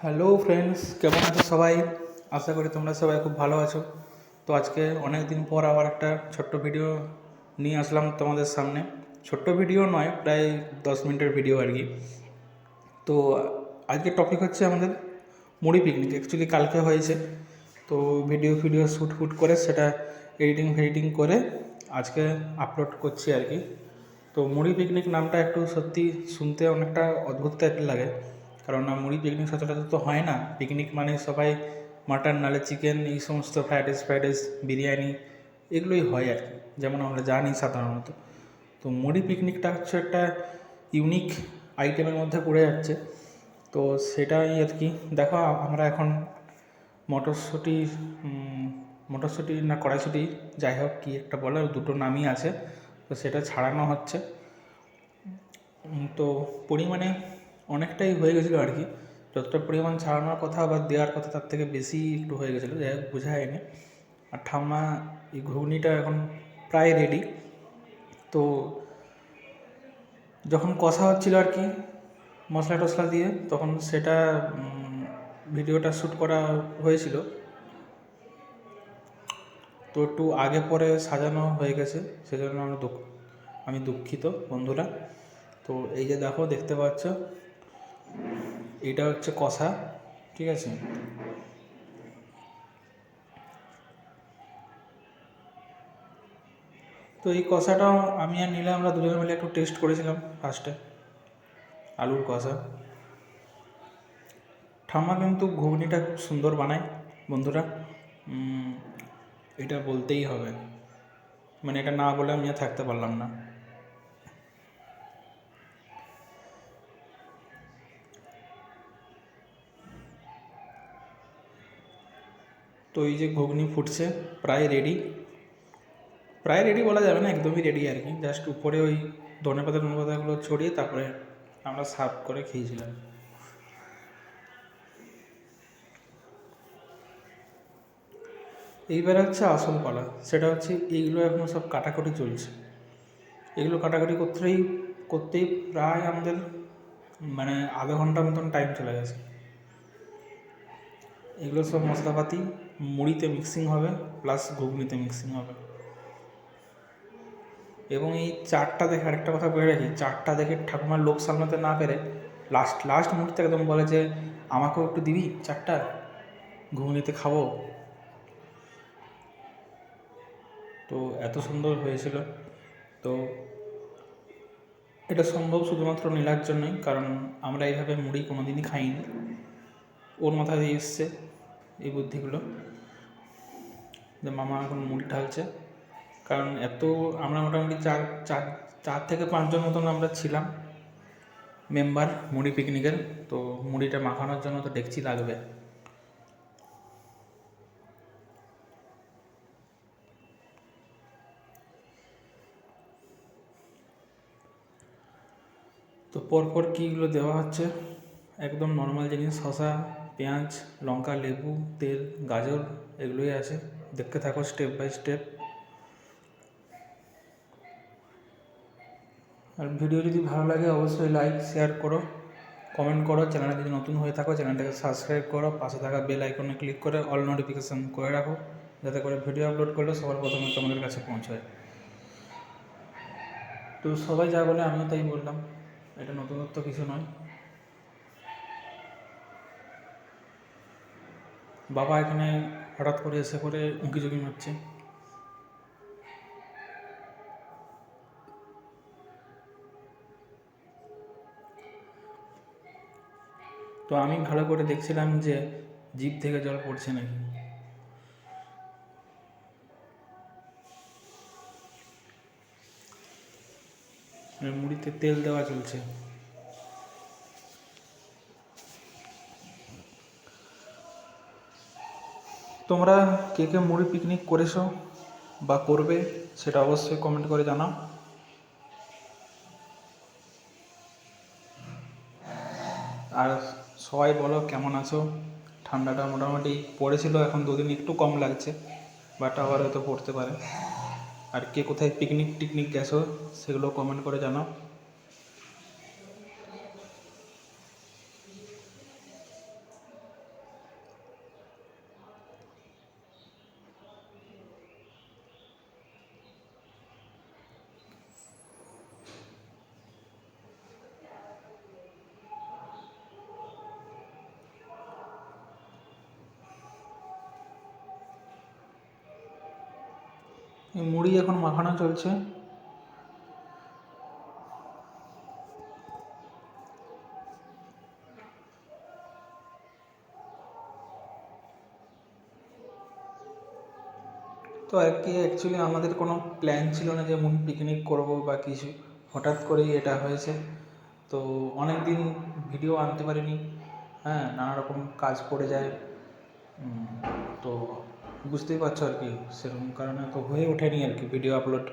Hello friends, কেমন আছো সবাই? আশা করি তোমরা সবাই খুব ভালো আছো। তো আজকে অনেক দিন পর আবার একটা ছোট্ট ভিডিও নিয়ে আসলাম তোমাদের সামনে। ছোট্ট ভিডিও নয়, প্রায় 10 মিনিটের ভিডিও আর কি। তো আজকের টপিক হচ্ছে আমাদের মুড়ি পিকনিক। অ্যাকচুয়ালি কালকে হয়েছে, তো ভিডিও শ্যুট করে সেটা এডিটিং করে আজকে আপলোড করছি আর কি। তো মুড়ি পিকনিক নামটা একটু সত্যি শুনতে অনেকটা অদ্ভুত টাইপের লাগে, কারণ মুড়ি পিকনিক সচরাচর তো হয় না। পিকনিক মানে সবাই মাটন নালে চিকেন, এই সমস্ত ফ্রাইড রাইস বিরিয়ানি এগুলোই হয় আর কি, যেমন আমরা জানি সাধারণত। তো মুড়ি পিকনিকটা হচ্ছে একটা ইউনিক আইটেমের মধ্যে পড়ে যাচ্ছে। তো সেটাই আর কি। দেখো, আমরা এখন মটরশুঁটি মটরশুঁটি না কড়াইশুঁটি, যাই হোক কী একটা বলে, দুটো নামই আছে। তো সেটা ছাড়ানো হচ্ছে। তো পরিমাণে অনেকটাই হয়ে গেছিলো আর কি। যতটা পরিমাণ ছাড়ানোর কথা বা দেওয়ার কথা তার থেকে বেশি একটু হয়ে গেছিলো, যাই হোক বোঝা যায়নি। আর ঠাম্মা এই ঘুগনিটা এখন প্রায় রেডি। তো যখন কষা হচ্ছিলো আর কি মশলা টশলা দিয়ে, তখন সেটা ভিডিওটা শ্যুট করা হয়েছিল। তো একটু আগে পরে সাজানো হয়ে গেছে, সেজন্য আমি দুঃখিত বন্ধুরা। তো এই যে দেখো, দেখতে পাচ্ছ এইটা হচ্ছে কষা, ঠিক আছে। তো এই কষাটাও আমি আর নীলা আমরা দুজনে মিলে একটু টেস্ট করেছিলাম ফার্স্টে, আলুর কষা। ঠাম্মা কিন্তু ঘুগনিটা খুব সুন্দর বানায় বন্ধুরা, এটা বলতেই হবে। মানে এটা না বলে আমি আর থাকতে পারলাম না। তো এই যে ঘুগনি ফুটছে, প্রায় রেডি বলা যাবে না, একদমই রেডি আর কি। জাস্ট উপরে ওই ধনেপাতাগুলো ছড়িয়ে তারপরে আমরা সার্ভ করে খেয়েছিলাম। এইবার হচ্ছে আসল পালা, সেটা হচ্ছে এইগুলো এখনও সব কাটাকুটি চলছে। এগুলো কাটাকুটি করতেই প্রায় আমাদের মানে আধা ঘন্টা মতন টাইম চলে গেছে। এগুলো সব মশলাপাতি মুড়িতে মিক্সিং হবে, প্লাস ঘুগনিতে মিক্সিং হবে। এবং এই চারটা দেখে আরেকটা কথা বলে রাখি, চারটা দেখে ঠাকুমার লোক সামলাতে না পেরে লাস্ট মুহূর্তে একদম বলে যে আমাকেও একটু দিবি চারটা, ঘুগনিতে খাবো। তো এত সুন্দর হয়েছিল। তো এটা সম্ভব শুধুমাত্র নীলার জন্যই, কারণ আমরা এইভাবে মুড়ি কোনোদিনই খাইনি। ওর মাথায় দিয়ে এসছে এই বুদ্ধিগুলো যে মামা এখন মুড়ি ঢালছে। কারণ আমরা মোটামুটি চার থেকে 5 জন মতন আমরা ছিলাম মেম্বার মুড়ি পিকনিকের। তো মুড়িটা মাখানোর জন্য তো ডেকচি লাগবে। তো পরপর কীগুলো দেওয়া হচ্ছে, একদম নর্মাল জিনিস, শসা, পেঁয়াজ, লঙ্কা, লেবু, তেল, গাজর, এগুলোই আছে। দেখতে থাকো স্টেপ বাই স্টেপ। আর ভিডিও যদি ভালো লাগে অবশ্যই লাইক শেয়ার করো, কমেন্ট করো। চ্যানেলে যদি নতুন হয়ে থাকো চ্যানেলটাকে সাবস্ক্রাইব করো, পাশে থাকা বেল আইকনে ক্লিক করে অল নোটিফিকেশান করে রাখো, যাতে করে ভিডিও আপলোড করলে সবার প্রথমে তোমাদের কাছে পৌঁছায়। তো সবাই যা বলে আমিও তাই বললাম, এটা নতুনত্ব কিছু নয়। বাবা এখানে হঠাৎ করে এসে করে উঁকি মারছে। তো আমি ভালো করে দেখছিলাম যে জিভ থেকে জল পড়ছে নাকি। মুড়িতে তেল দেওয়া চলছে। তোমরা কে কে মুড়ি পিকনিক করেছো বা করবে সেটা অবশ্যই কমেন্ট করে জানাও। আর সবাই বলো কেমন আছো। ঠান্ডাটা মোটামুটি পড়েছিল, এখন 2 দিন একটু কম লাগছে, বাট আবার হয়তো পড়তে পারে। আর কে কোথায় পিকনিক গেছো সেগুলো কমেন্ট করে জানাও। এই মুড়ি এখন মাখানো চলছে। তো আর কি অ্যাকচুয়ালি আমাদের কোনো প্ল্যান ছিল না যে পিকনিক করব বা কিছু, হঠাৎ করেই এটা হয়েছে। তো অনেক দিন ভিডিও আনতে পারিনি, হ্যাঁ, নানা রকম কাজ পড়ে যায়। তো বুঝতেই পারছো আর কি, সেরকম কারণে তো হয়ে ওঠেনি আর কি ভিডিও আপলোড।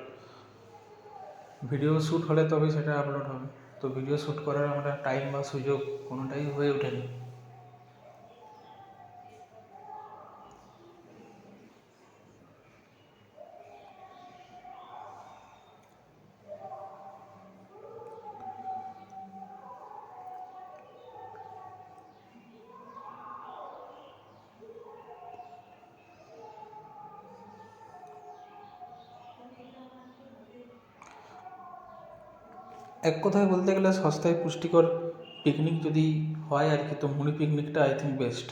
ভিডিও শ্যুট হলে তবে সেটা আপলোড হবে, তো ভিডিও শ্যুট করার আমরা টাইম বা সুযোগ কোনোটাই হয়ে ওঠেনি। এক কথায় বলতে গেলে সস্তায় পুষ্টিকর পিকনিক যদি হয় আর কি, তো মুড়ি পিকনিকটা আই থিঙ্ক বেস্ট।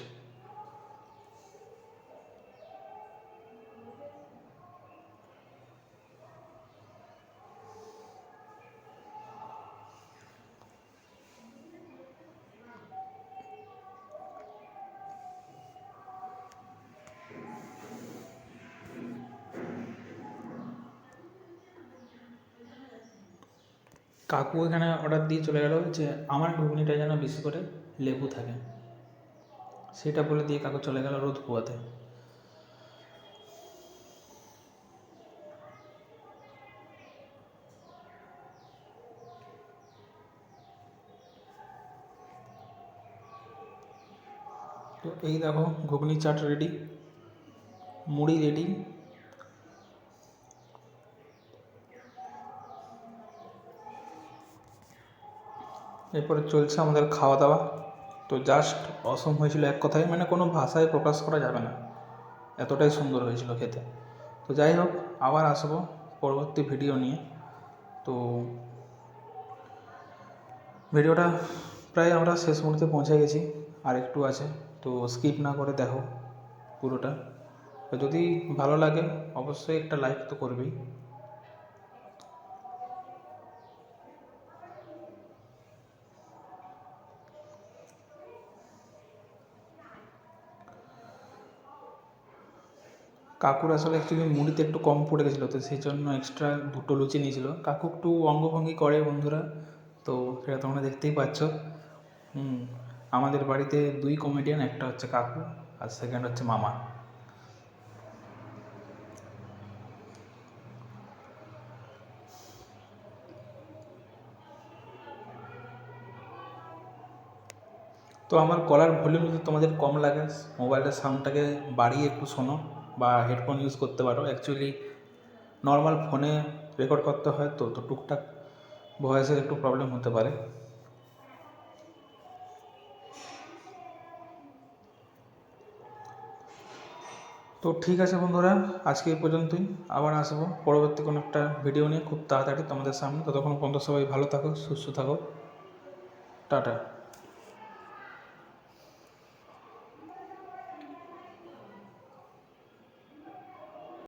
কাকু এখানে অর্ডার দিয়ে চলে গেল যে আমার ঘুগনিটা যেন বেশি করে লেবু থাকে, সেটা বলে দিয়ে কাকু চলে গেল রোদ পোয়াতে। তো এই দেখো ঘুগনি চাট রেডি, মুড়ি রেডি। এরপরে চলছে আমাদের খাওয়া দাওয়া। তো জাস্ট অসম হয়েছিল এক কথায়, মানে কোনো ভাষায় প্রকাশ করা যাবে না, এতটাই সুন্দর হয়েছিল খেতে। তো যাই হোক, আবার আসবো পরবর্তী ভিডিও নিয়ে। তো ভিডিওটা প্রায় আমরা শেষ মুহূর্তে পৌঁছে গেছি, আর একটু আছে, তো স্কিপ না করে দেখো পুরোটা। তো যদি ভালো লাগে অবশ্যই একটা লাইক তো করবেই। কাকুর আসলে অ্যাকচুয়ালি মুড়িতে একটু কম পড়ে গেছিলো, তো সেই জন্য এক্সট্রা 2টো লুচি নিয়েছিল। কাকু একটু অঙ্গভঙ্গি করে বন্ধুরা, তো সেটা তোমরা দেখতেই পাচ্ছ। আমাদের বাড়িতে 2 কমেডিয়ান, একটা হচ্ছে কাকু আর সেকেন্ড হচ্ছে মামা। তো আমার গলার ভলিউম যদি তোমাদের কম লাগে, মোবাইলের সাউন্ডটাকে বাড়িয়ে একটু শোনো, বা হেডফোন ইউজ করতে পারো। অ্যাকচুয়ালি নর্মাল ফোনে রেকর্ড করতে হয়, তো টুকটাক ভয়েসের একটু প্রবলেম হতে পারে। তো ঠিক আছে বন্ধুরা, আজকে এই পর্যন্তই। আবার আসবো পরবর্তী কোনো একটা ভিডিও নিয়ে খুব তাড়াতাড়ি তোমাদের সামনে। ততক্ষণ পর্যন্ত সবাই ভালো থাকো, সুস্থ থাকো, টাটা।